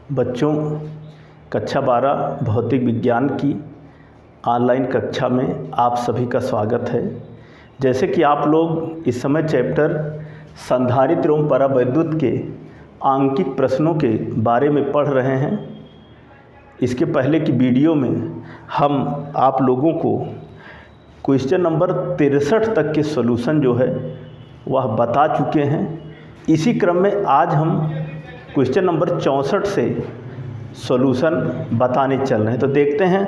बच्चों, कक्षा 12 भौतिक विज्ञान की ऑनलाइन कक्षा में आप सभी का स्वागत है। जैसे कि आप लोग इस समय चैप्टर संधारित्र एवं परावैद्युत के आंकिक प्रश्नों के बारे में पढ़ रहे हैं। इसके पहले की वीडियो में हम आप लोगों को क्वेश्चन नंबर 63 तक के सॉल्यूशन जो है वह बता चुके हैं। इसी क्रम में आज हम क्वेश्चन नंबर 64 से सॉल्यूशन बताने चल रहे हैं। तो देखते हैं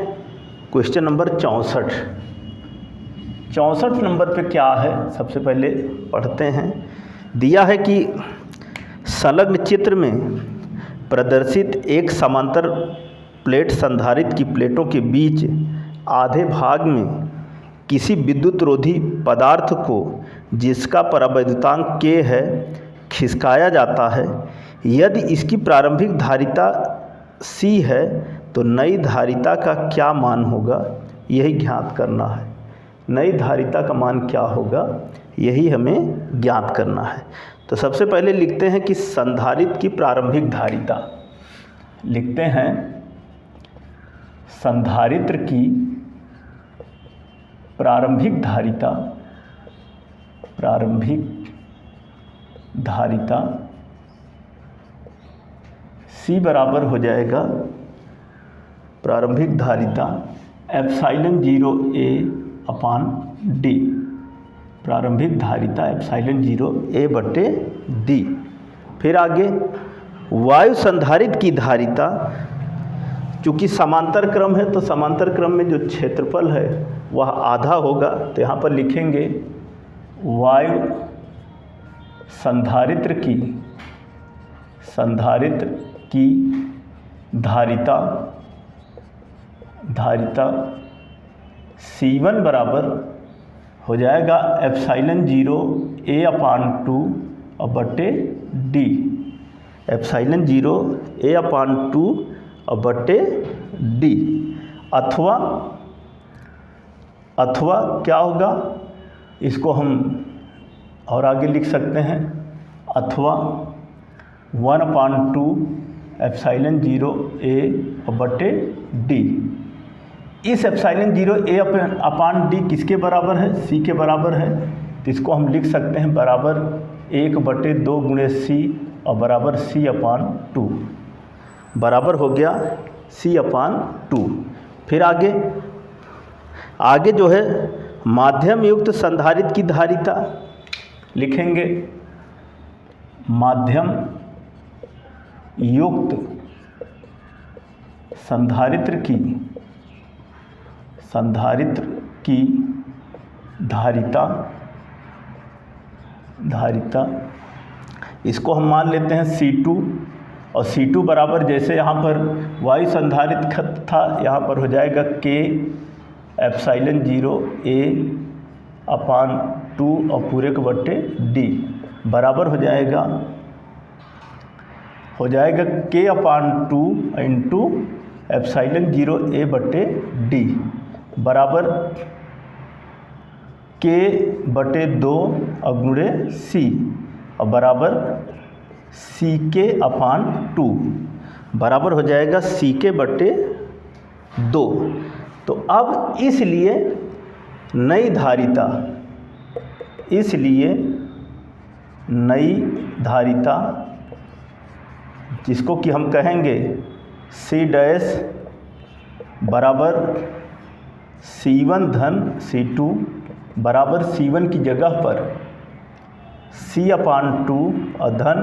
क्वेश्चन नंबर 64 नंबर पे क्या है, सबसे पहले पढ़ते हैं। दिया है कि संलग्न चित्र में प्रदर्शित एक समांतर प्लेट संधारित्र की प्लेटों के बीच आधे भाग में किसी विद्युत रोधी पदार्थ को जिसका परावैद्युतांक K है खिसकाया जाता है। यदि इसकी प्रारंभिक धारिता C है तो नई धारिता का क्या मान होगा, यही ज्ञात करना है। नई धारिता का मान क्या होगा, यही हमें ज्ञात करना है। तो सबसे पहले लिखते हैं कि संधारित्र की प्रारंभिक धारिता। लिखते हैं संधारित्र की प्रारंभिक धारिता C बराबर हो जाएगा प्रारंभिक धारिता एप्सिलॉन 0 A अपान D। प्रारंभिक धारिता एप्सिलॉन 0 A बटे D। फिर आगे वायु संधारित्र की धारिता, चूँकि समांतर क्रम है तो समांतर क्रम में जो क्षेत्रफल है वह आधा होगा। तो यहाँ पर लिखेंगे वायु संधारित्र की धारिता C1 बराबर हो जाएगा एप्सिलॉन 0 A अपान 2 और बटे D। एप्सिलॉन 0 A अपान 2 और बटे D। अथवा क्या होगा, इसको हम और आगे लिख सकते हैं, अथवा 1/2 एप्सिलॉन 0 A और बटे D। इस एप्सिलॉन 0 A अपान D किसके बराबर है, C के बराबर है। तो इसको हम लिख सकते हैं बराबर 1/2 गुणे C और बराबर C अपान 2, बराबर हो गया C अपान 2। फिर आगे जो है माध्यम युक्त संधारित्र की धारिता लिखेंगे। माध्यम युक्त संधारित्र की धारिता इसको हम मान लेते हैं C2। और C2 बराबर, जैसे यहाँ पर वायु संधारित्र था, यहाँ पर हो जाएगा K एप्सिलॉन 0 A अपान 2 और पूरे के बट्टे D, बराबर हो जाएगा K upon 2 into epsilon 0 A बटे D, बराबर K बटे 2 और गुणे C और बराबर CK अपान 2, बराबर हो जाएगा CK बटे 2। तो अब इसलिए नई धारिता जिसको कि हम कहेंगे C डैश बराबर C1 धन C2 बराबर C1 की जगह पर C अपान 2 और धन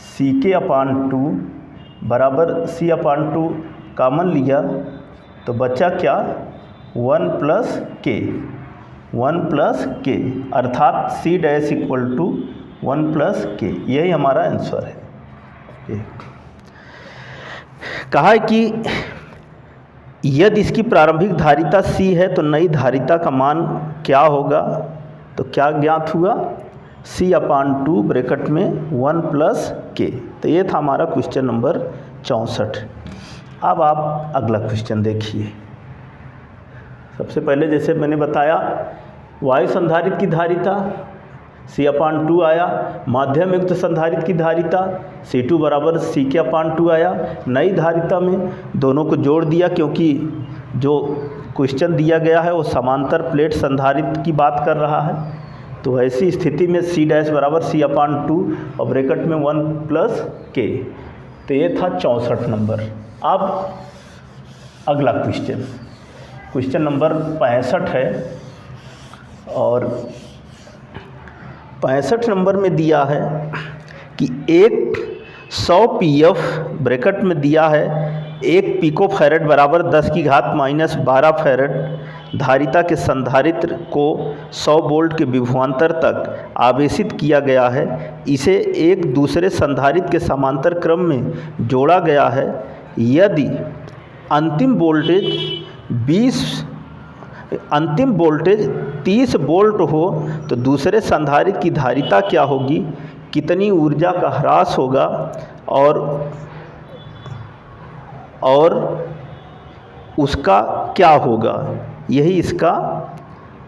CK अपान 2 बराबर C अपान 2 कॉमन लिया तो बचा क्या, 1 प्लस K, अर्थात C dash equal to 1 plus K। यही हमारा आंसर है। कहा है कि यदि इसकी प्रारंभिक धारिता C है तो नई धारिता का मान क्या होगा। तो क्या ज्ञात हुआ, C अपान 2 ब्रैकेट में 1 प्लस K। तो ये था हमारा क्वेश्चन नंबर 64। अब आप अगला क्वेश्चन देखिए। सबसे पहले जैसे मैंने बताया वायु संधारित्र की धारिता C/2 आया। माध्यम युक्त संधारित्र की धारिता C2 बराबर C/2 आया। नई धारिता में दोनों को जोड़ दिया, क्योंकि जो क्वेश्चन दिया गया है वो समांतर प्लेट संधारित्र की बात कर रहा है। तो ऐसी स्थिति में C' बराबर C/2 और ब्रैकेट में 1 + K। तो ये था 64 नंबर। अब अगला क्वेश्चन नंबर 65 है, और 65 नंबर में दिया है कि एक 100 pf ब्रैकेट में दिया है 1 पिकोफैरड बराबर 10⁻⁻12 फैरड धारिता के संधारित्र को 100 वोल्ट के विभवांतर तक आवेशित किया गया है। इसे एक दूसरे संधारित्र के समांतर क्रम में जोड़ा गया है। यदि अंतिम वोल्टेज 30 वोल्ट हो तो दूसरे संधारित्र की धारिता क्या होगी, कितनी ऊर्जा का ह्रास होगा, और उसका क्या होगा। यही इसका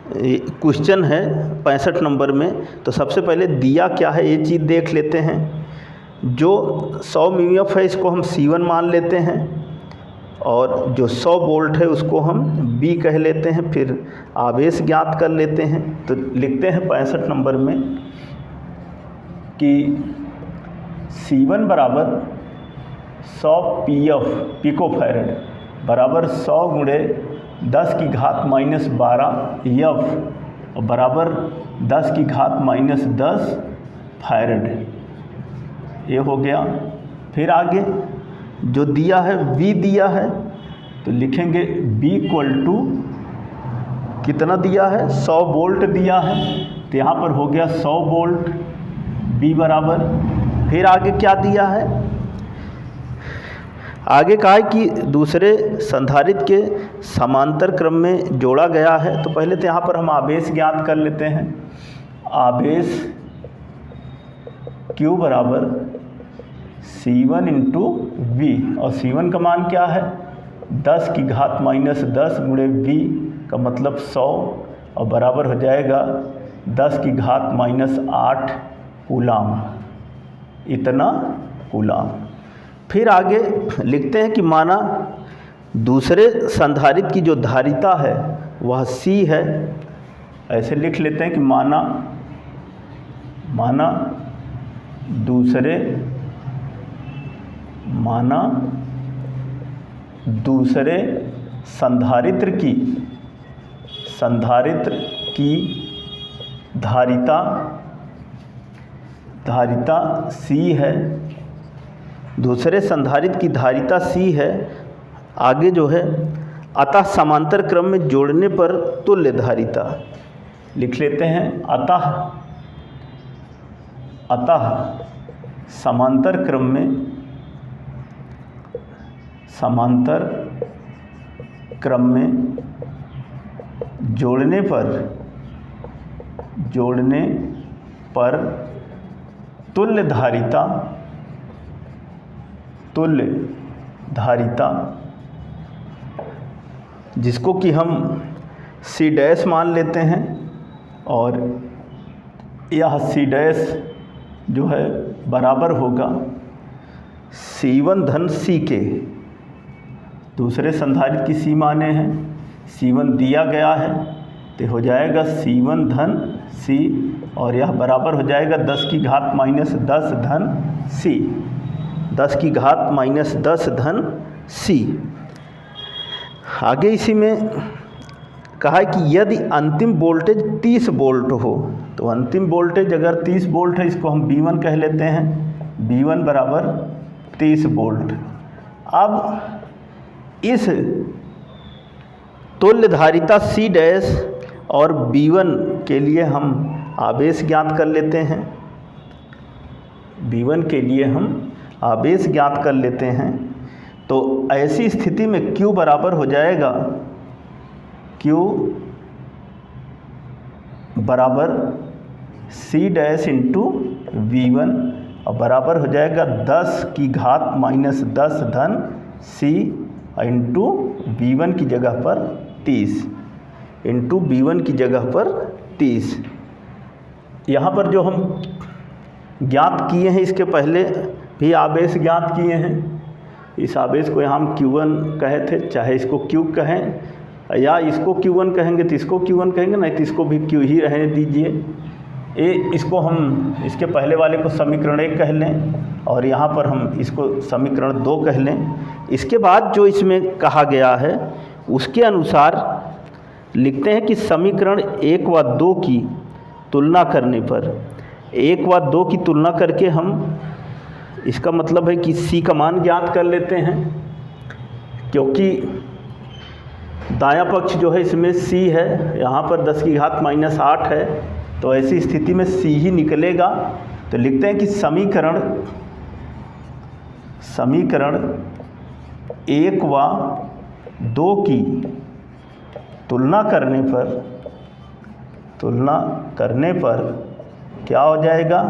क्वेश्चन है 65 नंबर में। तो सबसे पहले दिया क्या है ये चीज़ देख लेते हैं। जो 100 μF है इसको हम C1 मान लेते हैं, और जो 100 वोल्ट है उसको हम B कह लेते हैं। फिर आवेश ज्ञात कर लेते हैं। तो लिखते हैं 65 नंबर में कि C1 बराबर 100 pf पिकोफैरड बराबर 100 × 10⁻⁻12 F बराबर 10⁻10 फैरड। ये हो गया। फिर आगे जो दिया है V दिया है, तो लिखेंगे B = कितना दिया है, 100 वोल्ट दिया है। तो यहाँ पर हो गया 100 वोल्ट B बराबर। फिर आगे क्या दिया है, आगे कहा है कि दूसरे संधारित्र के समांतर क्रम में जोड़ा गया है। तो पहले तो यहाँ पर हम आवेश ज्ञात कर लेते हैं। आवेश Q बराबर C1 × V, और C1 का मान क्या है 10⁻⁻10 × V का मतलब 100, और बराबर हो जाएगा 10⁻8 कूलाम, इतना कूलाम। फिर आगे लिखते हैं कि माना दूसरे संधारित्र की जो धारिता है वह C है। ऐसे लिख लेते हैं कि माना दूसरे संधारित्र की धारिता C है। दूसरे संधारित्र की धारिता C है। आगे जो है अतः समांतर क्रम में जोड़ने पर तुल्य धारिता लिख लेते हैं। अतः समांतर क्रम में जोड़ने पर तुल्य धारिता जिसको कि हम C' मान लेते हैं, और यह C' जो है बराबर होगा C1 धन C के। दूसरे संधारित्र की C माने हैं, C1 दिया गया है, तो हो जाएगा C1 धन C, और यह बराबर हो जाएगा 10⁻⁻10 धन C, 10⁻⁻10 धन C। आगे इसी में कहा है कि यदि अंतिम वोल्टेज 30 वोल्ट हो, तो अंतिम वोल्टेज अगर 30 वोल्ट है इसको हम V1 कह लेते हैं। V1 बराबर 30 वोल्ट। अब इस तुल्य धारिता C' और V1 के लिए हम आवेश ज्ञात कर लेते हैं। V1 के लिए हम आवेश ज्ञात कर लेते हैं। तो ऐसी स्थिति में Q बराबर हो जाएगा, Q बराबर C' × V1, और बराबर हो जाएगा 10⁻⁻10 धन C इंटू V1 की जगह पर 30, इंटू V1 की जगह पर 30। यहाँ पर जो हम ज्ञात किए हैं, इसके पहले भी आवेश ज्ञात किए हैं। इस आवेश को यहाँ हम Q1 कहे थे, चाहे इसको Q कहें या इसको Q1 कहेंगे तो इसको Q1 कहेंगे, नहीं तो इसको भी Q ही रहने दीजिए। इसको हम इसके पहले वाले को समीकरण 1 कह लें और यहाँ पर हम इसको समीकरण 2 कह लें। इसके बाद जो इसमें कहा गया है उसके अनुसार लिखते हैं कि समीकरण 1 व 2 की तुलना करने पर, 1 व 2 की तुलना करके हम, इसका मतलब है कि C का मान ज्ञात कर लेते हैं, क्योंकि दायां पक्ष जो है इसमें C है, यहाँ पर 10 की घात -8 है, तो ऐसी स्थिति में C ही निकलेगा। तो लिखते हैं कि समीकरण 1 व 2 की तुलना करने पर क्या हो जाएगा?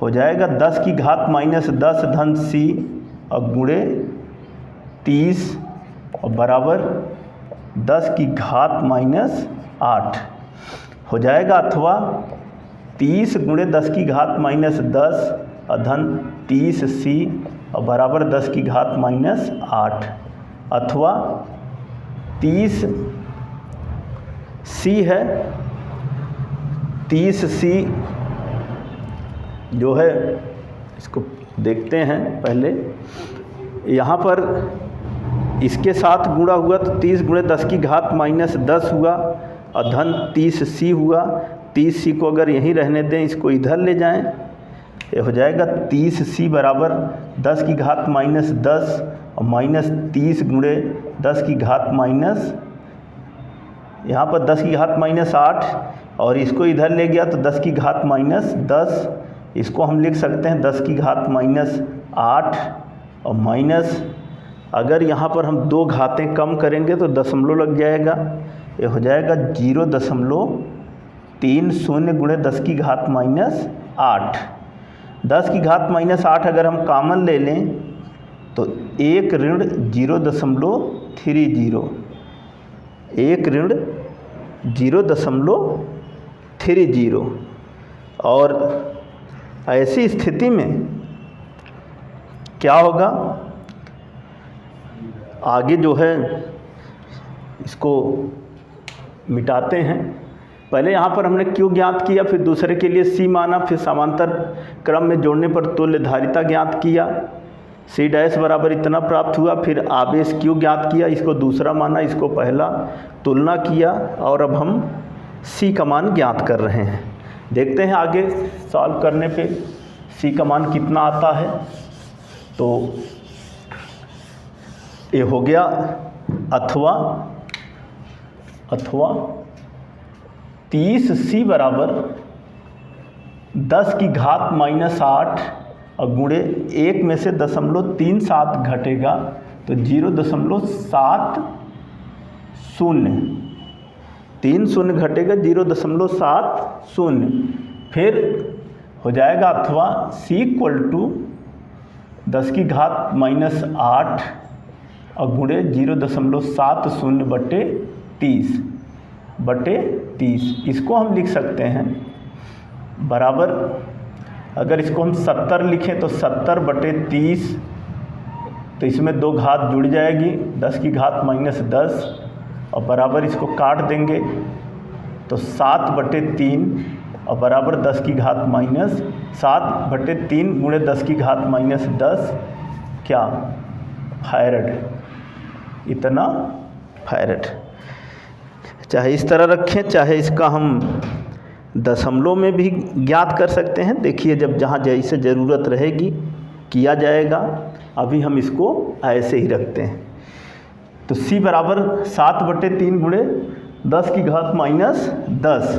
हो जाएगा 10 की घात -10 धन C और गुणे 30 और बराबर 10 की घात -8 हो जाएगा, अथवा 30 गुणे 10 की घात -10 और धन 30C और बराबर 10 की घात -8, अथवा 30C है, 30C जो है, इसको देखते हैं पहले। यहाँ पर इसके साथ गुणा हुआ तो 30 गुणे 10 की घात -10 हुआ और धन 30C हुआ। 30C को अगर यहीं रहने दें, इसको इधर ले जाएं, ये हो जाएगा 30C बराबर 10 की घात -10 और -30 गुणे 10 की घात यहाँ पर 10 की घात -8 और इसको इधर ले गया तो 10 की घात -10, इसको हम लिख सकते हैं 10 की घात -8 और माइनस, अगर यहाँ पर हम 2 घातें कम करेंगे तो दशमलव लग जाएगा, ये हो जाएगा 0.30 गुणे 10 की घात -8। 10 की घात -8 अगर हम कॉमन ले लें तो 1 ऋण 0.30, 1 ऋण 0.30। और ऐसी स्थिति में क्या होगा? आगे जो है इसको मिटाते हैं। पहले यहाँ पर हमने Q ज्ञात किया, फिर दूसरे के लिए C माना, फिर समांतर क्रम में जोड़ने पर तुल्य धारिता ज्ञात किया, C डैश बराबर इतना प्राप्त हुआ, फिर आवेश Q ज्ञात किया, इसको दूसरा माना, इसको पहला, तुलना किया और अब हम C का मान ज्ञात कर रहे हैं। देखते हैं आगे सॉल्व करने पे C का मान कितना आता है। तो ये हो गया अथवा 30C बराबर 10 की घात -8 और गुणे 1 में से 0.37 घटेगा तो 0.70, 3 शून्य घटेगा 0.70, फिर हो जाएगा अथवा C = 10 की घात -8 और गुणे 0.70/30, इसको हम लिख सकते हैं बराबर, अगर इसको हम 70 लिखें तो 70/30, तो इसमें 2 घात जुड़ जाएगी, 10 की घात -10 और बराबर इसको काट देंगे तो 7/3 और बराबर 10 की घात -7/3 गुणे 10 की घात -10 क्या? फैरड, इतना फैरड। चाहे इस तरह रखें, चाहे इसका हम दशमलव में भी ज्ञात कर सकते हैं। देखिए जब जहाँ जैसे ज़रूरत रहेगी किया जाएगा, अभी हम इसको ऐसे ही रखते हैं। तो C बराबर 7/3 गुणे 10 की घात -10।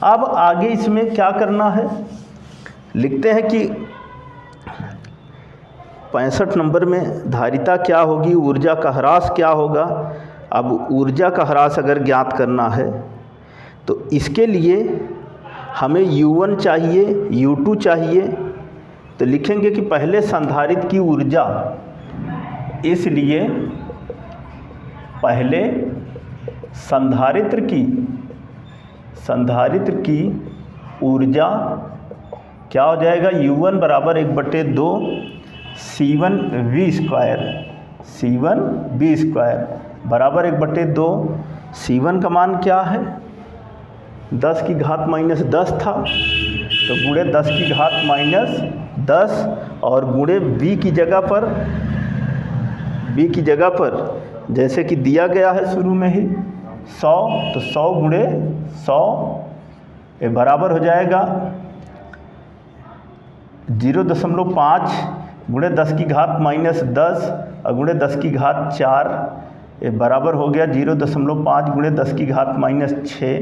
अब आगे इसमें क्या करना है, लिखते हैं कि 65 नंबर में धारिता क्या होगी, ऊर्जा का ह्रास क्या होगा। अब ऊर्जा का ह्रास अगर ज्ञात करना है तो इसके लिए हमें U1 चाहिए, U2 चाहिए। तो लिखेंगे कि पहले संधारित्र की ऊर्जा, इसलिए पहले संधारित्र की ऊर्जा क्या हो जाएगा, U1 बराबर 1/2 C1V² C1V² बराबर 1/2 C1 का मान क्या है 10 की घात -10 था, तो गुणे 10 की घात -10 और गुणे V की जगह पर जैसे कि दिया गया है शुरू में ही 100, तो 100 गुणे 100 ये बराबर हो जाएगा 0.5 गुणे 10 की घात -10 और गुणे 10 की घात 4 ये बराबर हो गया 0.5 गुणे 10 की घात -6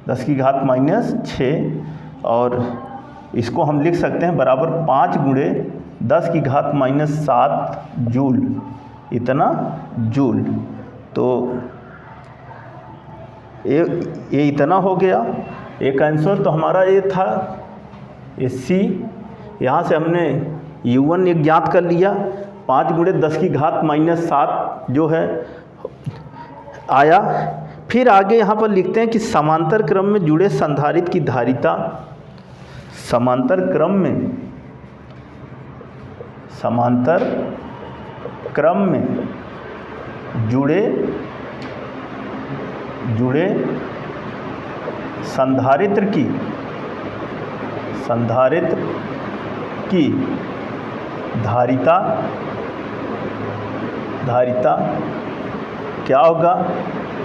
10 की घात -6 और इसको हम लिख सकते हैं बराबर 5 गुणे 10 की घात -7 जूल, इतना जूल। तो ये इतना हो गया। एक आंसर तो हमारा ये था ये सी, यहाँ से हमने U1 एक ज्ञात कर लिया, 5 गुणे 10 की घात -7 जो है आया। फिर आगे यहाँ पर लिखते हैं कि समांतर क्रम में जुड़े संधारित्र की धारिता, समांतर क्रम में जुड़े संधारित्र की धारिता क्या होगा,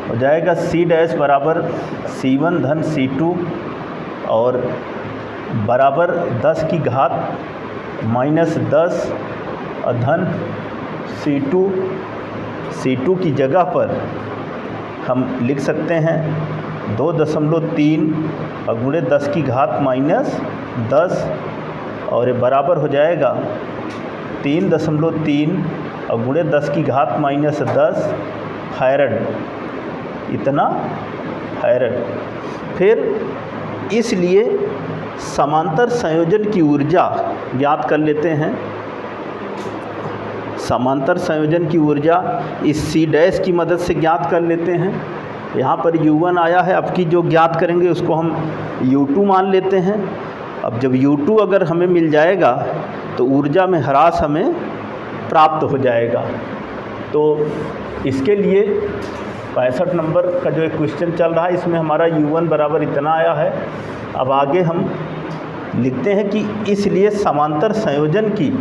हो जाएगा C' बराबर C1 धन C2 और बराबर 10 की घात -10 और धन C2 की जगह पर हम लिख सकते हैं 2.3 और गुणे 10 की घात -10 और ये बराबर हो जाएगा 3.3 और गुणे 10 की घात -10 फैरड, इतना फैरड। फिर इसलिए समांतर संयोजन की ऊर्जा ज्ञात कर लेते हैं। समांतर संयोजन की ऊर्जा इस C' की मदद से ज्ञात कर लेते हैं। यहाँ पर U1 आया है, अब की जो ज्ञात करेंगे उसको हम U2 मान लेते हैं। अब जब U2 अगर हमें मिल जाएगा तो ऊर्जा में ह्रास हमें प्राप्त हो जाएगा। तो इसके लिए 65 नंबर का जो एक क्वेश्चन चल रहा है इसमें हमारा U1 बराबर इतना आया है। अब आगे हम लिखते हैं कि इसलिए समांतर संयोजन की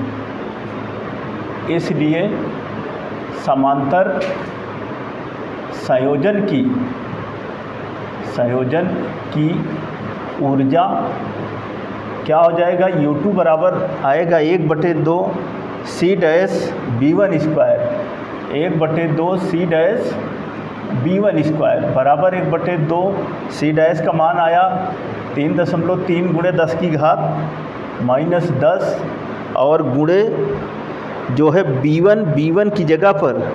ऊर्जा क्या हो जाएगा, U2 बराबर आएगा 1/2 C'V1² 1/2 C'V1² बराबर 1/2 C' का मान आया 3.3 गुणे 10 की घात -10 और गुणे जो है B1 की जगह पर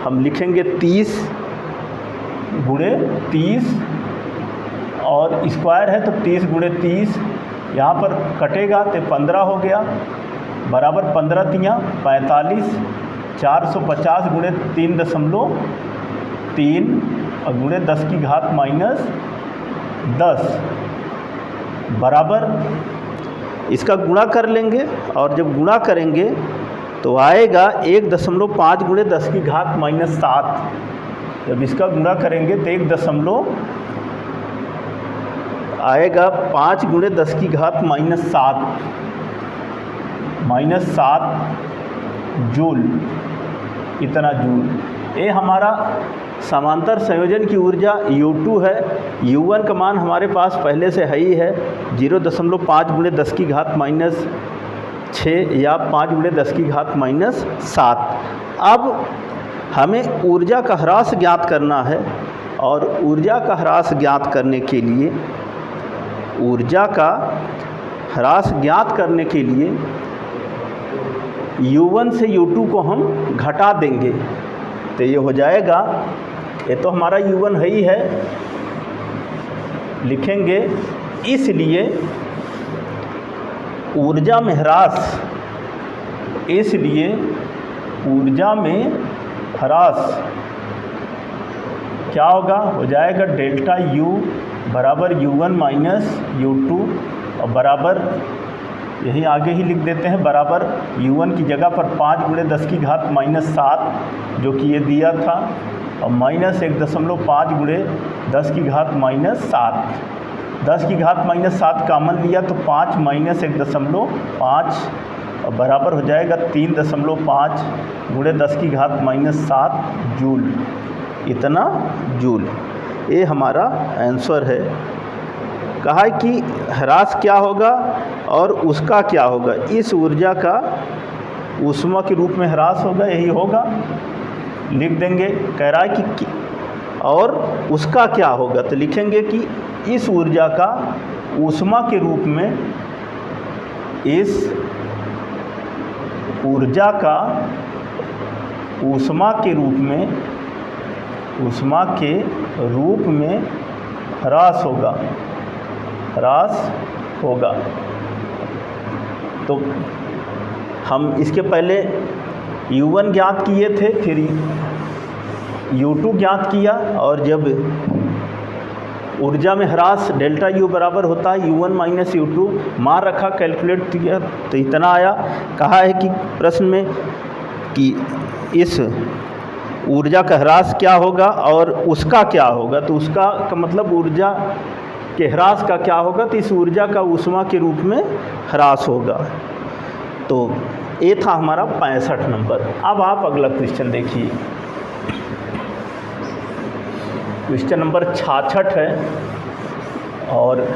हम लिखेंगे 30 गुणे 30 और स्क्वायर है तो 30 गुणे 30 यहाँ पर कटेगा तो 15 हो गया बराबर 15 × 45 450 गुणे 3.3 और गुणे 10 की घात -10 बराबर इसका गुणा कर लेंगे और जब गुणा करेंगे तो आएगा 1.5 गुणे 10 की घात -7। जब इसका गुणा करेंगे तो 5 गुणे 10 की घात -7 जूल, इतना जूल। ये हमारा समांतर संयोजन की ऊर्जा U2 है। U1 का मान हमारे पास पहले से है ही है 0.5 गुणे 10 की घात -6 या 5 गुणे 10 की घात -7। अब हमें ऊर्जा का ह्रास ज्ञात करना है और ऊर्जा का ह्रास ज्ञात करने के लिए U1 से U2 को हम घटा देंगे तो ये हो जाएगा, ये तो हमारा U1 है ही है, लिखेंगे इसलिए ऊर्जा में ह्रास क्या होगा, हो जाएगा डेल्टा U बराबर U1 माइनस U2 और बराबर यही आगे ही लिख देते हैं बराबर U1 की जगह पर 5 गुणे 10 की घात माइनस 7 जो कि ये दिया था और माइनस 1.5 गुणे 10 की घात माइनस 7। 10 की घात माइनस 7 कामन लिया तो 5 माइनस 1.5 और बराबर हो जाएगा 3.5 गुणे 10 की घात माइनस 7 जूल। इतना जूल ये हमारा आंसर है। कहा है कि ह्रास क्या होगा और उसका क्या होगा। इस ऊर्जा का ऊष्मा के रूप में ह्रास होगा, यही होगा, लिख देंगे। कह रहा है कि और उसका क्या होगा, तो लिखेंगे कि इस ऊर्जा का ऊष्मा के रूप में, इस ऊर्जा का ऊष्मा के रूप में, ऊष्मा के रूप में ह्रास होगा, ह्रास होगा। तो हम इसके पहले U1 ज्ञात किए थे, फिर U2 ज्ञात किया और जब ऊर्जा में ह्रास डेल्टा U बराबर होता है U1 माइनस U2, मान रखा, कैलकुलेट किया तो इतना आया। कहा है कि प्रश्न में कि इस ऊर्जा का ह्रास क्या होगा और उसका क्या होगा, तो उसका का मतलब ऊर्जा के ह्रास का क्या होगा, तो इस ऊर्जा का ऊष्मा के रूप में ह्रास होगा। तो ये था हमारा 65 नंबर। अब आप अगला क्वेश्चन देखिए, क्वेश्चन नंबर 66 है और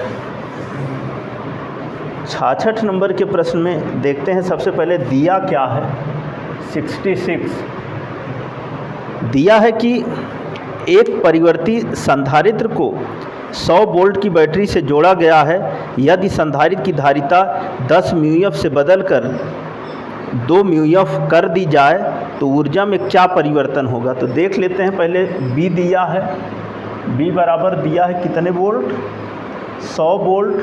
66 नंबर के प्रश्न में देखते हैं। सबसे पहले दिया क्या है, 66 दिया है कि एक परिवर्ती संधारित्र को 100 वोल्ट की बैटरी से जोड़ा गया है। यदि संधारित्र की धारिता 10 म्यूएफ से बदलकर 2 म्यूएफ कर दी जाए तो ऊर्जा में क्या परिवर्तन होगा। तो देख लेते हैं। पहले बी दिया है, बी बराबर दिया है कितने वोल्ट, 100 वोल्ट,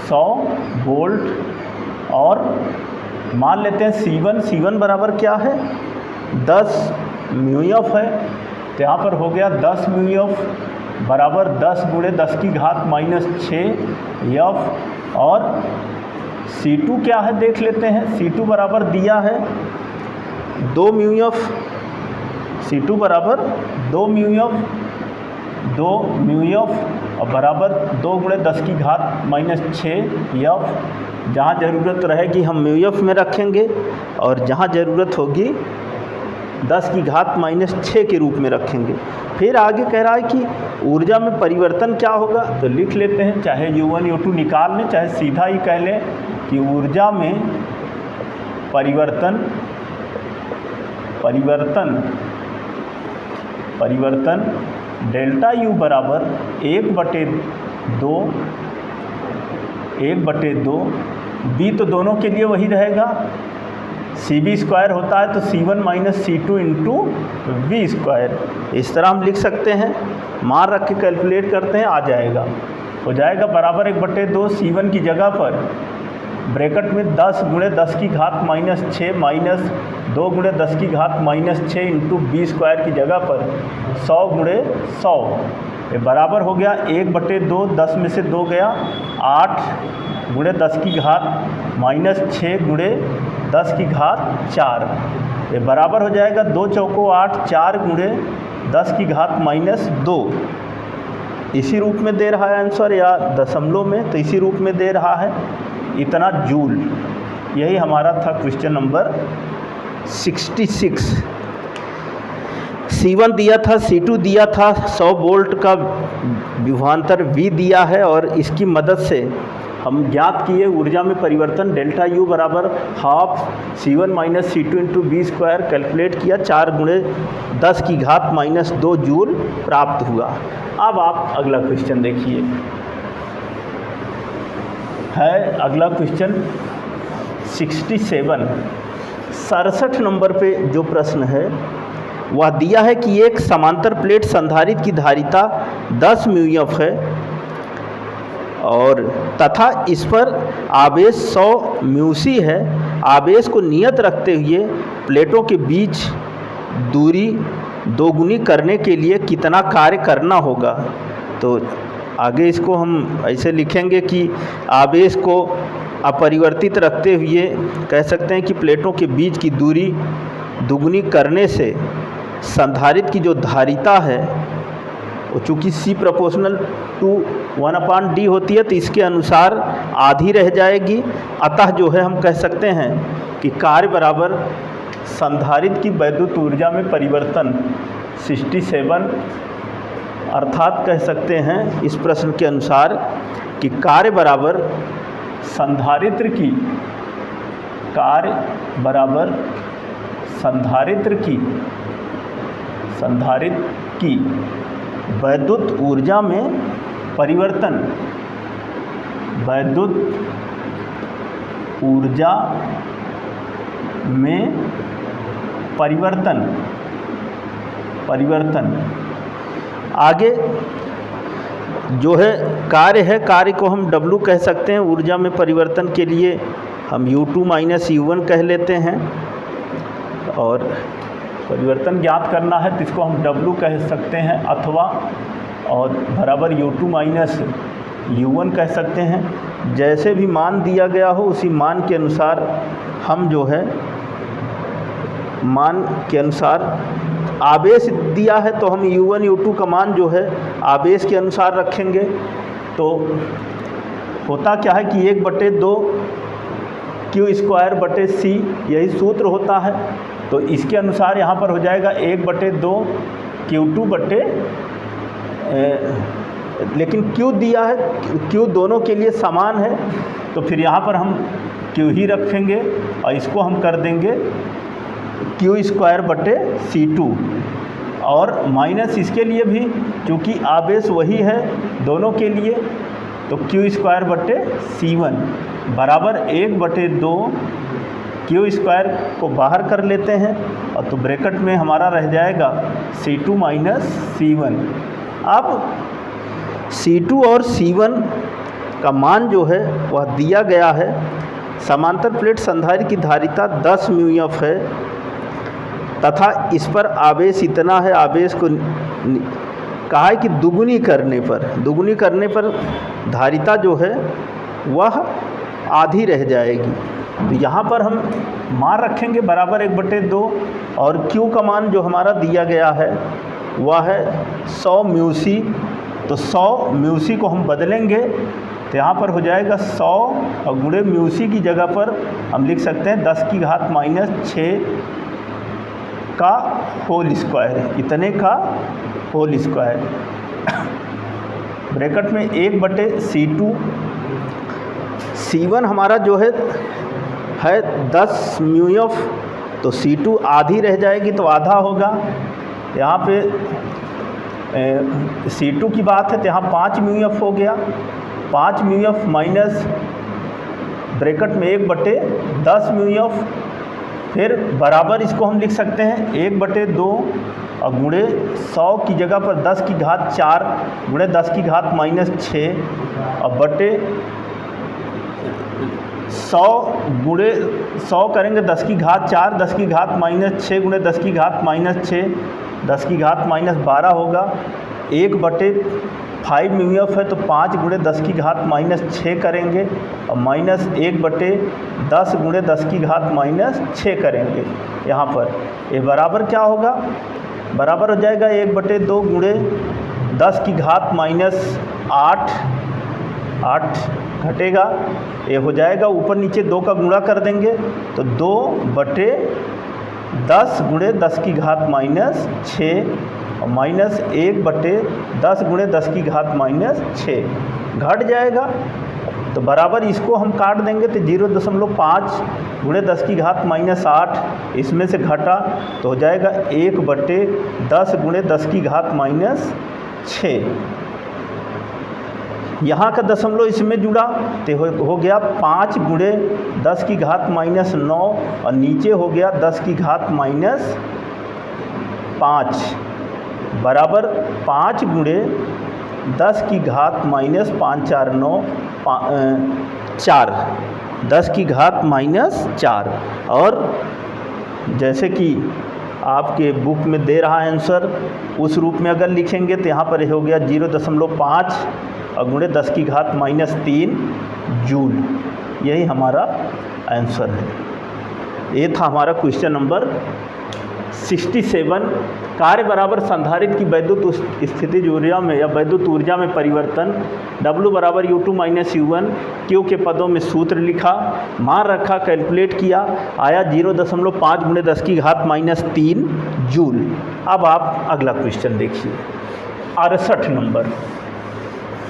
100 वोल्ट और मान लेते हैं C1 बराबर क्या है, 10 म्यूएफ है। तो यहाँ पर हो गया 10 म्यूएफ बराबर 10 गुणे 10 की घात माइनस 6 एफ। और C2 क्या है देख लेते हैं। C2 बराबर दिया है 2 म्यूएफ, C2 बराबर 2 म्यूएफ और बराबर 2 गुणे 10 की घात माइनस 6 एफ। जहाँ ज़रूरत रहेगी हम म्यूएफ में रखेंगे और जहाँ ज़रूरत होगी 10 की घात माइनस 6 के रूप में रखेंगे। फिर आगे कह रहा है कि ऊर्जा में परिवर्तन क्या होगा, तो लिख लेते हैं। चाहे U1 U2 निकाल लें, चाहे सीधा ही कह लें कि ऊर्जा में परिवर्तन डेल्टा U बराबर 1/2 बी तो दोनों के लिए वही रहेगा, CB स्क्वायर होता है तो C1 minus C2 into we square. इस तरह हम लिख सकते हैं। मान रख के कैलकुलेट करते हैं, आ जाएगा, हो जाएगा बराबर 1/2 C1 की जगह पर ब्रैकेट में 10 गुणे 10 की घात माइनस 6 माइनस 2 गुणे 10 की घात माइनस 6 इंटू बी स्क्वायर की जगह पर 100 गुणे 100। ये बराबर हो गया 1/2, 10 में से 2 गया 8 गुणे 10 की घात माइनस 6 गुणे 10 की घात 4। ये बराबर हो जाएगा 2 चौको 8, 4 गुणे 10 की घात माइनस 2। इसी रूप में दे रहा है आंसर या दशमलव में, तो इसी रूप में दे रहा है इतना जूल। यही हमारा था क्वेश्चन नंबर 66। C1 दिया था, C2 दिया था, 100 वोल्ट का विभवांतर V दिया है और इसकी मदद से हम ज्ञात किए ऊर्जा में परिवर्तन डेल्टा U बराबर half C1 minus C2 into B square. Calculate किया, 4 गुणे 10 की घात माइनस 2 जूल प्राप्त हुआ। अब आप अगला क्वेश्चन देखिए, है अगला क्वेश्चन 67 नंबर पे जो प्रश्न है वह दिया है कि एक समांतर प्लेट संधारित्र की धारिता 10 म्यूएफ है और तथा इस पर आवेश 100 म्यूसी है। आवेश को नियत रखते हुए प्लेटों के बीच दूरी दोगुनी करने के लिए कितना कार्य करना होगा। तो आगे इसको हम ऐसे लिखेंगे कि आवेश को अपरिवर्तित रखते हुए कह सकते हैं कि प्लेटों के बीच की दूरी दुगनी करने से संधारित्र की जो धारिता है वो चूँकि C प्रोपोर्शनल टू 1/d होती है तो इसके अनुसार आधी रह जाएगी। अतः जो है हम कह सकते हैं कि कार्य बराबर संधारित्र की वैद्युत ऊर्जा में परिवर्तन 67, अर्थात कह सकते हैं इस प्रश्न के अनुसार कि कार्य बराबर संधारित्र की वैद्युत ऊर्जा में परिवर्तन, वैद्युत ऊर्जा में परिवर्तन। आगे जो है कार्य को हम W कह सकते हैं। ऊर्जा में परिवर्तन के लिए हम U2 माइनस U1 कह लेते हैं, और परिवर्तन ज्ञात करना है तो इसको हम W कह सकते हैं, अथवा और बराबर U2 माइनस U1 कह सकते हैं। जैसे भी मान दिया गया हो उसी मान के अनुसार हम जो है मान के अनुसार आवेश दिया है तो हम U1 U2 का मान जो है आवेश के अनुसार रखेंगे। तो होता क्या है कि 1/2 Q²/C यही सूत्र होता है। तो इसके अनुसार यहाँ पर हो जाएगा 1/2 Q2 लेकिन Q दिया है, Q दोनों के लिए समान है तो फिर यहाँ पर हम Q ही रखेंगे और इसको हम कर देंगे Q²/C2, और माइनस इसके लिए भी चूँकि आवेश वही है दोनों के लिए तो Q²/C1 बराबर 1/2 Q² को बाहर कर लेते हैं और तो ब्रैकेट में हमारा रह जाएगा C2 माइनस C1। अब C2 और C1 का मान जो है वह दिया गया है। समांतर प्लेट संधारित्र की धारिता 10 μF है तथा इस पर आवेश इतना है। आवेश को कहा है कि दुगुनी करने पर धारिता जो है वह आधी रह जाएगी। तो यहाँ पर हम मान रखेंगे बराबर 1/2 और Q का मान जो हमारा दिया गया है वह है 100 μC। तो 100 μC को हम बदलेंगे तो यहाँ पर हो जाएगा 100 और गुणे μC की जगह पर हम लिख सकते हैं 10⁻⁶ का होल स्क्वायर, इतने का होल स्क्वायर। ब्रैकेट में 1/C2, C1 हमारा जो है 10 μF, तो C2 आधी रह जाएगी तो आधा होगा। यहाँ पे C2 की बात है तो यहाँ 5 μF हो गया। 5 μF माइनस ब्रैकेट में 1/10 μF, फिर बराबर इसको हम लिख सकते हैं 1/2 और गुणे 100 की जगह पर 10⁴ गुणे 10⁻⁶ और बटे 100 गुणे 100 करेंगे 10⁴ 10⁻⁻6 गुणे 10⁻⁻6 10⁻12 होगा। 1/5 μF है तो 5 गुणे 10⁻⁻6 करेंगे और माइनस 1/10 गुणे 10⁻⁻6 करेंगे। यहाँ पर ये बराबर क्या होगा, बराबर हो जाएगा 1/2 गुणे 10⁻⁻8 घटेगा, ये हो जाएगा ऊपर नीचे 2 का गुणा कर देंगे तो 2/10 गुणे 10⁻⁻6 और माइनस 1/10 गुणे 10⁻⁻6 घट जाएगा। तो बराबर इसको हम काट देंगे तो 0.5 गुणे 10⁻⁻8 इसमें से घटा तो हो जाएगा 1/10 गुणे 10⁻⁻6। यहाँ का दशमलव इसमें जुड़ा तो हो गया 5 गुणे 10⁻⁻9 और नीचे हो गया 10⁻5 बराबर 5 गुणे 10⁻5 4 9 4 10⁻4। और जैसे कि आपके बुक में दे रहा है आंसर, उस रूप में अगर लिखेंगे तो यहाँ पर हो गया 0.5 और गुणे 10 की घात -3 जूल। यही हमारा आंसर है। ये था हमारा क्वेश्चन नंबर 67। कार्य बराबर संधारित्र की वैद्युत स्थितिज ऊर्जा में या वैद्युत ऊर्जा में परिवर्तन W बराबर U2 - U1 Q के पदों में सूत्र लिखा, मान रखा, कैलकुलेट किया, आया 0.5 गुणे 10 की घात -3 जूल। अब आप अगला क्वेश्चन देखिए 68 नंबर।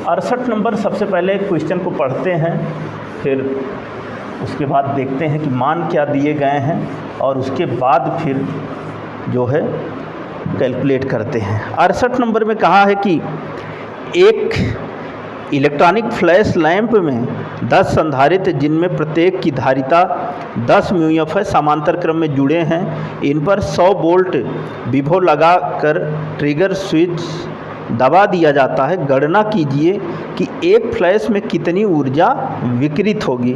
68 नंबर सबसे पहले क्वेश्चन को पढ़ते हैं, फिर उसके बाद देखते हैं कि मान क्या दिए गए हैं और उसके बाद फिर जो है कैलकुलेट करते हैं। 68 नंबर में कहा है कि एक इलेक्ट्रॉनिक फ्लैश लैंप में 10 संधारित्र जिनमें प्रत्येक की धारिता 10 म्यूएफ है समांतर क्रम में जुड़े हैं। इन पर 100 वोल्ट विभव लगाकर ट्रिगर स्विच दबा दिया जाता है। गणना कीजिए कि एक फ्लैश में कितनी ऊर्जा विकिरित होगी।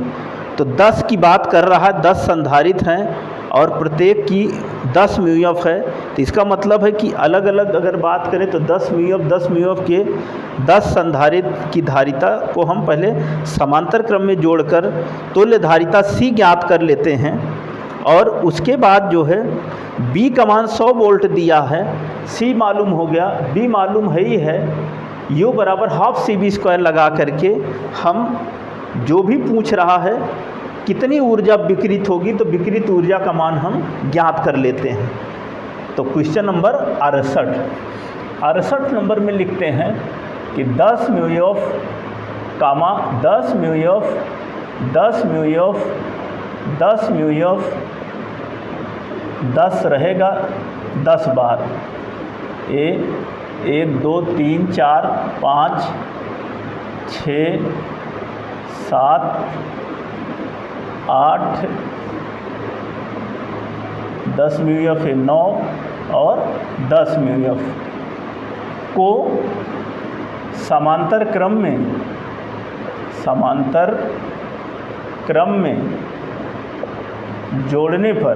तो 10 की बात कर रहा है, 10 संधारित्र हैं और प्रत्येक की 10 म्यूएफ है, तो इसका मतलब है कि अलग अलग अगर बात करें तो 10 म्यूएफ के 10 संधारित्र की धारिता को हम पहले समांतर क्रम में जोड़कर तुल्य धारिता C ज्ञात कर लेते हैं और उसके बाद जो है B का मान 100 वोल्ट दिया है, C मालूम हो गया, B मालूम है ही है, U बराबर ½ CV² लगा करके हम जो भी पूछ रहा है कितनी ऊर्जा विकिरित होगी तो विकिरित ऊर्जा का मान हम ज्ञात कर लेते हैं। तो क्वेश्चन नंबर 68 नंबर में लिखते हैं कि 10 म्यूएफ, 10 म्यूएफ, 10 म्यूएफ, 10 म्यूएफ, 10 रहेगा 10 बार, 1 2 3 4 5 6 7 8 10 म्यूएफ है 9 और 10 म्यूएफ को समांतर क्रम में जोड़ने पर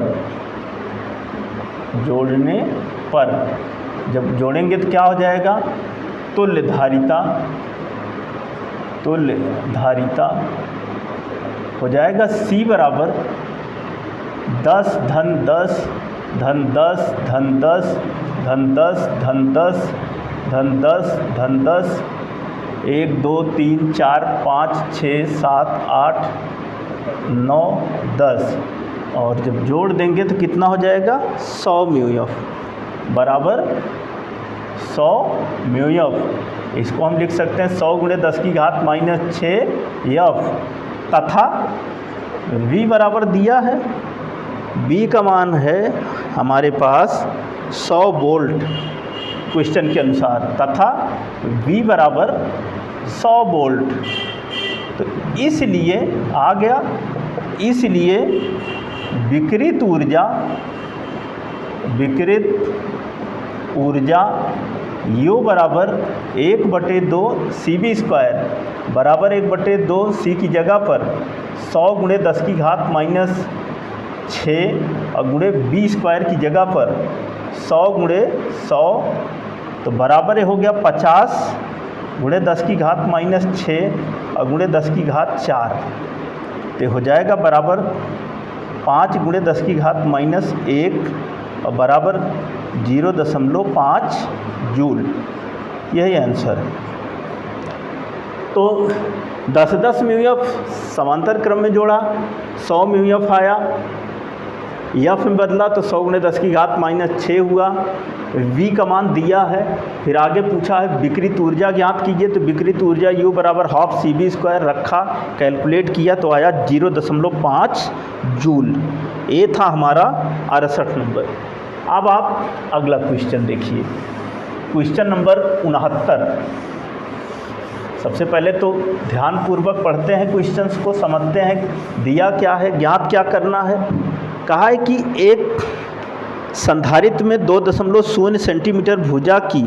जब जोड़ेंगे तो क्या हो जाएगा, तुल्य धारिता हो जाएगा C बराबर 10 धन 10 धन 10 धन 10 धन 10 धन 10 धन 10 धन 10 1 2 3 4 5 6 7 8 9 10 और जब जोड़ देंगे तो कितना हो जाएगा 100 म्यूएफ बराबर 100 म्यूएफ। इसको हम लिख सकते हैं 100 गुणे 10 की घात -6 F तथा V बराबर दिया है, B का मान है हमारे पास 100 वोल्ट क्वेश्चन के अनुसार तथा V बराबर 100 वोल्ट। तो इसलिए आ गया, इसलिए विकिरित ऊर्जा U बराबर 1/2 CV² बराबर 1/2 C की जगह पर 100 गुणे 10 की घात -6 और गुणे B² की जगह पर 100 गुणे 100 तो बराबर हो गया 50 गुणे 10 की घात -6 और गुणे 10 की घात 4 तो हो जाएगा बराबर 5 गुणे 10 की घात -1 और बराबर 0.5 जूल। यही आंसर है। तो 10 म्यूएफ समांतर क्रम में जोड़ा, 100 म्यूएफ आया, F में बदला तो 100 गुणे 10 की घात -6 हुआ, V का मान दिया है, फिर आगे पूछा है विकिरित ऊर्जा ज्ञात कीजिए, तो विकिरित ऊर्जा U बराबर ½ CV² रखा, कैलकुलेट किया तो आया 0.5 जूल। ये था हमारा 68 नंबर। अब आप अगला क्वेश्चन देखिए, क्वेश्चन नंबर 69। सबसे पहले तो ध्यानपूर्वक पढ़ते हैं क्वेश्चंस को, समझते हैं दिया क्या है, ज्ञात क्या करना है। कहा है कि एक संधारित्र में 2.0 सेंटीमीटर भुजा की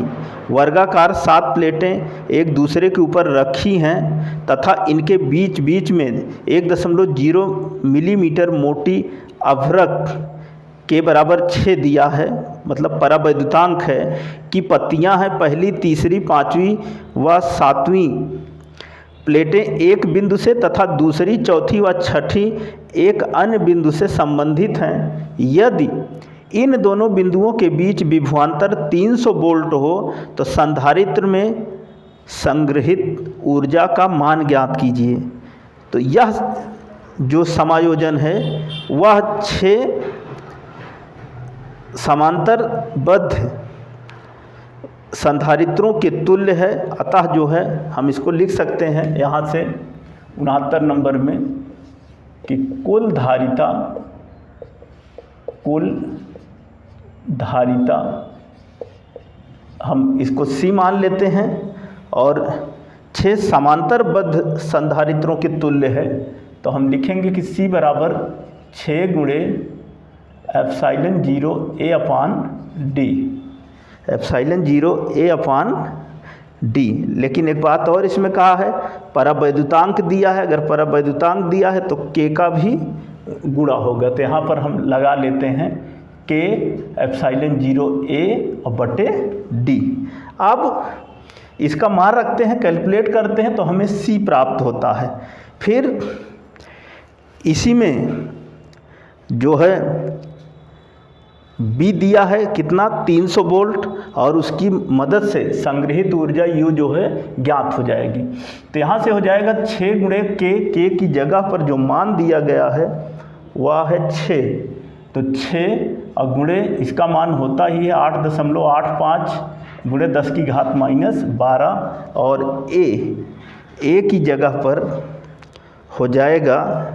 वर्गाकार 7 प्लेटें एक दूसरे के ऊपर रखी हैं तथा इनके बीच बीच में 1.0 मिलीमीटर मोटी अभ्रक के बराबर 6 दिया है, मतलब परावैद्युतांक है कि पत्तियां हैं पहली, तीसरी, पाँचवीं व सातवीं प्लेटें एक बिंदु से तथा दूसरी, चौथी व छठी एक अन्य बिंदु से संबंधित हैं, यदि इन दोनों बिंदुओं के बीच विभवांतर 300 वोल्ट हो तो संधारित्र में संग्रहित ऊर्जा का मान ज्ञात कीजिए। तो यह जो समायोजन है वह 6 समांतरबद्ध संधारित्रों के तुल्य है। अतः जो है हम इसको लिख सकते हैं यहाँ से 69 नंबर में कि कुल धारिता हम इसको C मान लेते हैं और 6 समांतरबद्ध संधारित्रों के तुल्य है। तो हम लिखेंगे कि C बराबर 6 गुणे epsilon 0 A upon D, epsilon 0 A upon D। लेकिन एक बात और इसमें कहा है, परावैद्युतांक दिया है, अगर परावैद्युतांक दिया है तो K का भी गुणा होगा। तो यहाँ पर हम लगा लेते हैं K एप्सिलॉन 0 A और बटे D। अब इसका मान रखते हैं, कैलकुलेट करते हैं तो हमें C प्राप्त होता है। फिर इसी में जो है B दिया है कितना 300 वोल्ट, और उसकी मदद से संग्रहित ऊर्जा U जो है ज्ञात हो जाएगी। तो यहाँ से हो जाएगा 6 गुणे K की जगह पर जो मान दिया गया है वह है 6, तो 6 और गुणे इसका मान होता ही है 8.85 गुणे 10 की घात माइनस 12, और A की जगह पर हो जाएगा,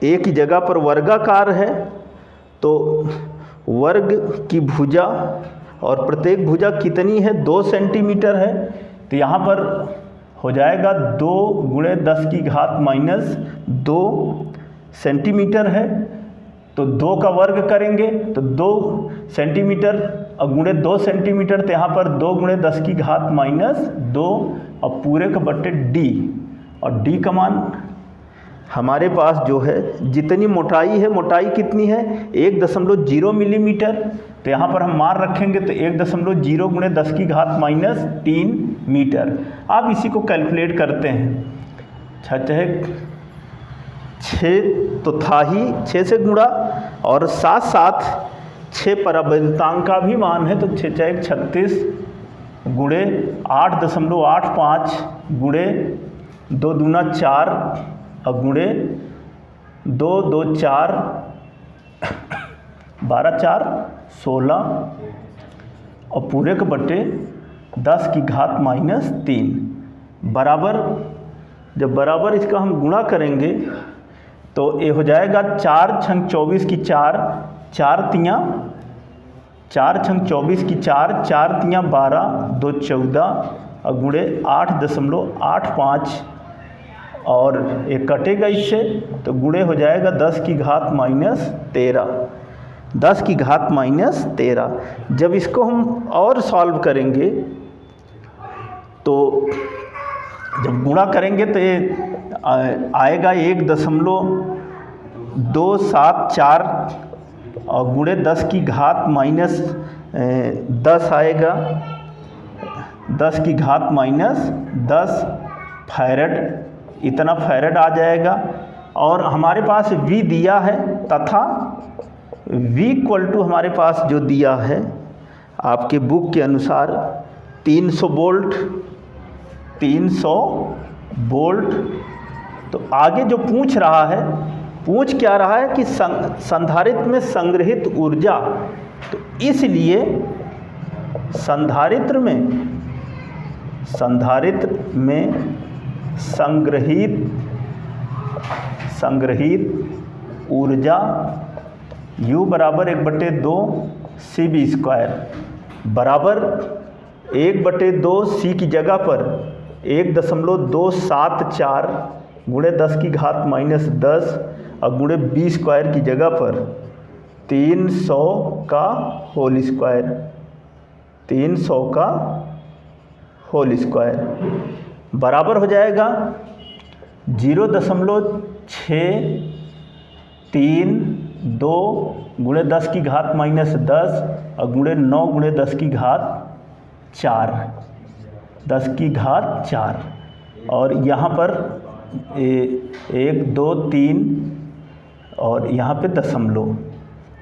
A की जगह पर वर्गाकार है तो वर्ग की भुजा, और प्रत्येक भुजा कितनी है 2 सेंटीमीटर है। तो यहाँ पर हो जाएगा 2 गुणे 10 की घात माइनस 2 सेंटीमीटर है। तो 2 का वर्ग करेंगे तो 2 सेंटीमीटर और गुणे 2 सेंटीमीटर, तो यहाँ पर 2 गुणे 10 की घात माइनस 2 और पूरे का बटे D, और D का मान हमारे पास जो है जितनी मोटाई है, मोटाई कितनी है 1.0 मिलीमीटर। तो यहाँ पर हम मान रखेंगे तो 1.0 गुणे 10 की घात माइनस 3 मीटर। अब इसी को कैलकुलेट करते हैं। चाहे 6 तो था ही, 6 से गुणा, और साथ साथ 6 परावैद्युतांक का भी मान है, तो 6 × 1 36 गुणे 8.85 गुणे 2 दूना 4 और गुणे 2 2 4 12 4 16 और पूरे के बटे 10 की घात माइनस 3 बराबर, जब बराबर इसका हम गुणा करेंगे तो ये हो जाएगा 4 × 24 की 4, 4 तियाँ 4 × 24 की 4, 4 तियाँ 12, 2 14 और गुणे 8.85, और एक कटेगा इससे तो गुणे हो जाएगा 10 की घात माइनस 13, 10 की घात माइनस 13। जब इसको हम और सॉल्व करेंगे तो जब गुणा करेंगे तो ये आएगा 1.274 और गुणे 10 की घात माइनस 10 आएगा, 10 की घात माइनस 10 फैरड, इतना फैरड आ जाएगा। और हमारे पास V दिया है तथा V = हमारे पास जो दिया है आपके बुक के अनुसार 300 वोल्ट, 300 वोल्ट। तो आगे जो पूछ रहा है, पूछ क्या रहा है कि संधारित्र में संग्रहित ऊर्जा, तो इसलिए संधारित्र में संग्रहित ऊर्जा U बराबर 1/2 CV² बराबर 1/2 C की जगह पर 1.274 गुणे 10 की घात माइनस 10 और गुणे B² की जगह पर 300 का होल स्क्वायर, 300 का होल स्क्वायर बराबर हो जाएगा 0.632 गुणे 10 की घात माइनस 10 और गुणे 9 गुणे 10 की घात 4। 10 की घात 4 और यहाँ पर 1 2 3 और यहाँ पे दशमलव,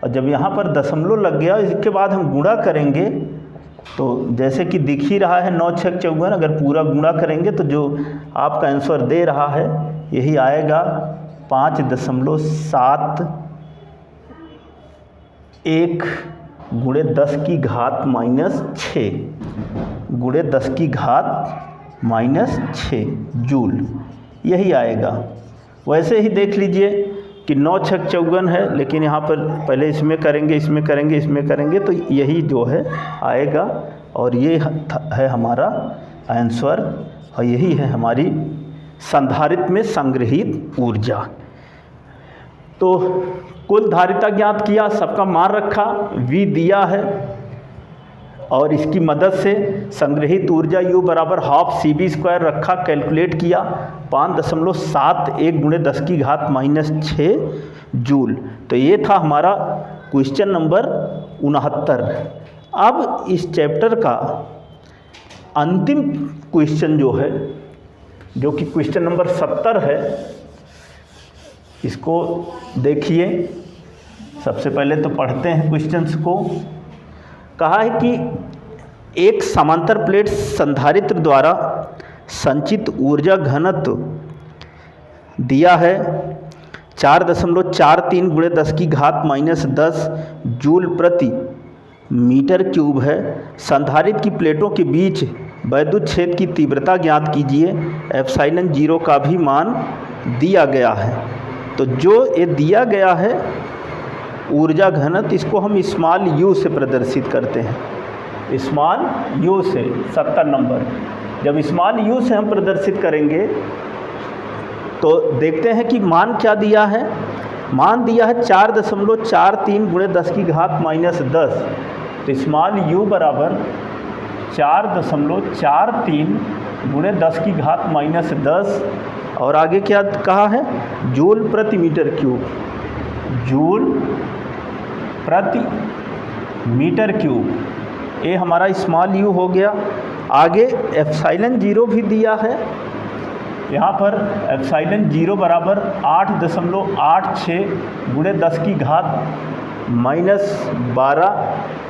और जब यहाँ पर दशमलव लग गया इसके बाद हम गुणा करेंगे तो जैसे कि दिख ही रहा है 9 6 54, अगर पूरा गुणा करेंगे तो जो आपका आंसर दे रहा है यही आएगा 5.71 गुणे 10 की घात -6 गुणे 10 की घात -6 जूल, यही आएगा। वैसे ही देख लीजिए कि 9 6 54 है, लेकिन यहाँ पर पहले इसमें करेंगे इसमें करेंगे इसमें करेंगे तो यही जो है आएगा, और ये है हमारा आंसर, और यही है हमारी संधारित्र में संग्रहित ऊर्जा। तो कुल धारिता ज्ञात किया, सबका मान रखा, V दिया है और इसकी मदद से संग्रहित ऊर्जा U बराबर हाफ CV² रखा, कैलकुलेट किया 5.71 गुणे 10 की घात -6 जूल। तो ये था हमारा क्वेश्चन नंबर 69। अब इस चैप्टर का अंतिम क्वेश्चन जो है, जो कि क्वेश्चन नंबर 70 है, इसको देखिए। सबसे पहले तो पढ़ते हैं क्वेश्चंस को। कहा है कि एक समांतर प्लेट संधारित्र द्वारा संचित ऊर्जा घनत्व दिया है 4.43 गुणे 10 की घात -10 जूल प्रति मीटर क्यूब है। संधारित्र की प्लेटों के बीच वैद्युत क्षेत्र की तीव्रता ज्ञात कीजिए। एप्सिलॉन 0 का भी मान दिया गया है। तो जो ये दिया गया है ऊर्जा घनत्व, इसको हम स्मॉल u से प्रदर्शित करते हैं, स्मॉल u से 70 नंबर। जब स्मॉल u से हम प्रदर्शित करेंगे तो देखते हैं कि मान क्या दिया है। मान दिया है 4.43 गुणे 10 की घात -10। तो स्मॉल u बराबर 4.43 गुणे 10 की घात -10, और आगे क्या कहा है, जूल प्रति मीटर क्यूब, जूल प्रति मीटर क्यूब, ये हमारा स्मॉल u हो गया। आगे एप्सिलॉन 0 भी दिया है, यहाँ पर एप्सिलॉन 0 बराबर 8.86 गुणे 10 की घात -12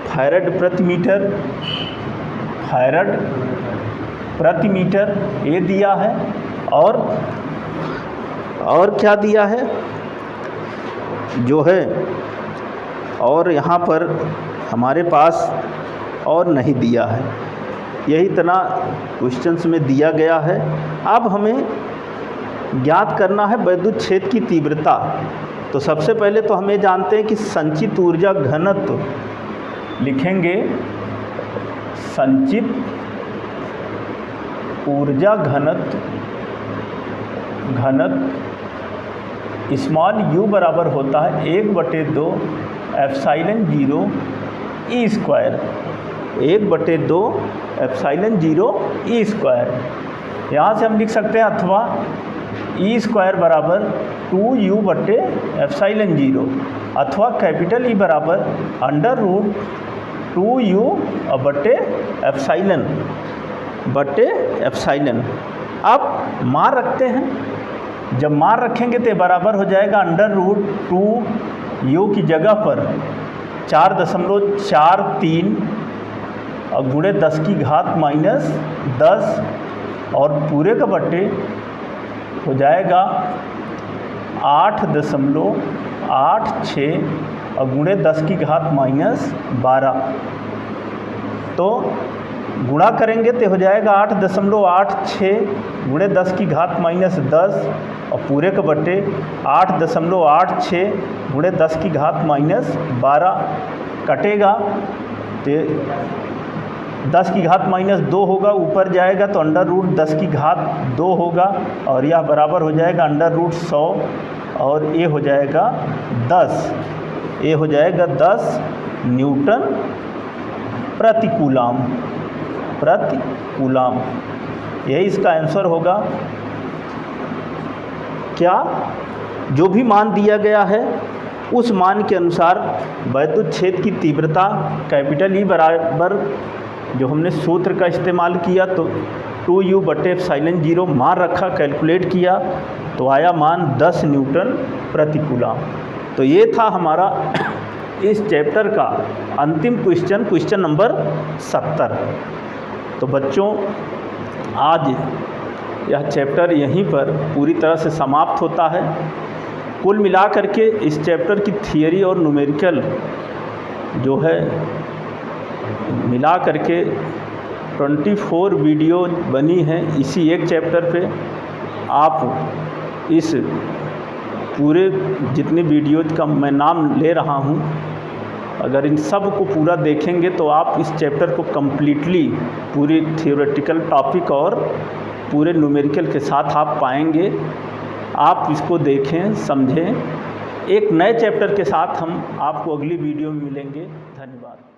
फैरड प्रति मीटर, फैरड प्रति मीटर ये दिया है। और क्या दिया है जो है, और यहाँ पर हमारे पास और नहीं दिया है, यही इतना क्वेश्चंस में दिया गया है। अब हमें ज्ञात करना है वैद्युत क्षेत्र की तीव्रता। तो सबसे पहले तो हमें जानते हैं कि संचित ऊर्जा घनत्व, लिखेंगे संचित ऊर्जा घनत्व स्मॉल u बराबर होता है 1/2 एप्सिलॉन 0 E², 1/2 एप्सिलॉन 0 E²। यहाँ से हम लिख सकते हैं अथवा E² बराबर 2u बटे एप्सिलॉन 0, अथवा कैपिटल E बराबर √2u बटे एप्सिलॉन। अब मान रखते हैं, जब मान रखेंगे तो बराबर हो जाएगा √2u की जगह पर 4.43 और गुणे 10 की घात -10 और पूरे का बटे हो जाएगा 8.86 और गुणे 10 की घात -12। तो गुणा करेंगे तो हो जाएगा 8.86 गुणे 10 की घात -10 और पूरे का बटे 8.86 गुणे 10 की घात -12 कटेगा तो 10 की घात -2 होगा, ऊपर जाएगा तो √10 की घात 2 होगा, और यह बराबर हो जाएगा √100 और ये हो जाएगा 10, ये हो जाएगा 10 न्यूटन प्रति कूलाम। यही इसका आंसर होगा। क्या जो भी मान दिया गया है उस मान के अनुसार वैद्युत क्षेत्र की तीव्रता कैपिटल E बराबर जो हमने सूत्र का इस्तेमाल किया तो 2u/ε0 मान रखा, कैलकुलेट किया तो आया मान 10 न्यूटन प्रति कूलम। तो ये था हमारा इस चैप्टर का अंतिम क्वेश्चन नंबर 70। तो बच्चों आज यह चैप्टर यहीं पर पूरी तरह से समाप्त होता है। कुल मिलाकर के इस चैप्टर की थियरी और न्यूमेरिकल जो है मिला करके 24 वीडियो बनी है इसी एक चैप्टर पे। आप इस पूरे जितनी वीडियो का मैं नाम ले रहा हूँ, अगर इन सब को पूरा देखेंगे तो आप इस चैप्टर को कम्प्लीटली पूरी थियोरेटिकल टॉपिक और पूरे न्यूमेरिकल के साथ आप पाएंगे। आप इसको देखें, समझें। एक नए चैप्टर के साथ हम आपको अगली वीडियो में मिलेंगे। धन्यवाद।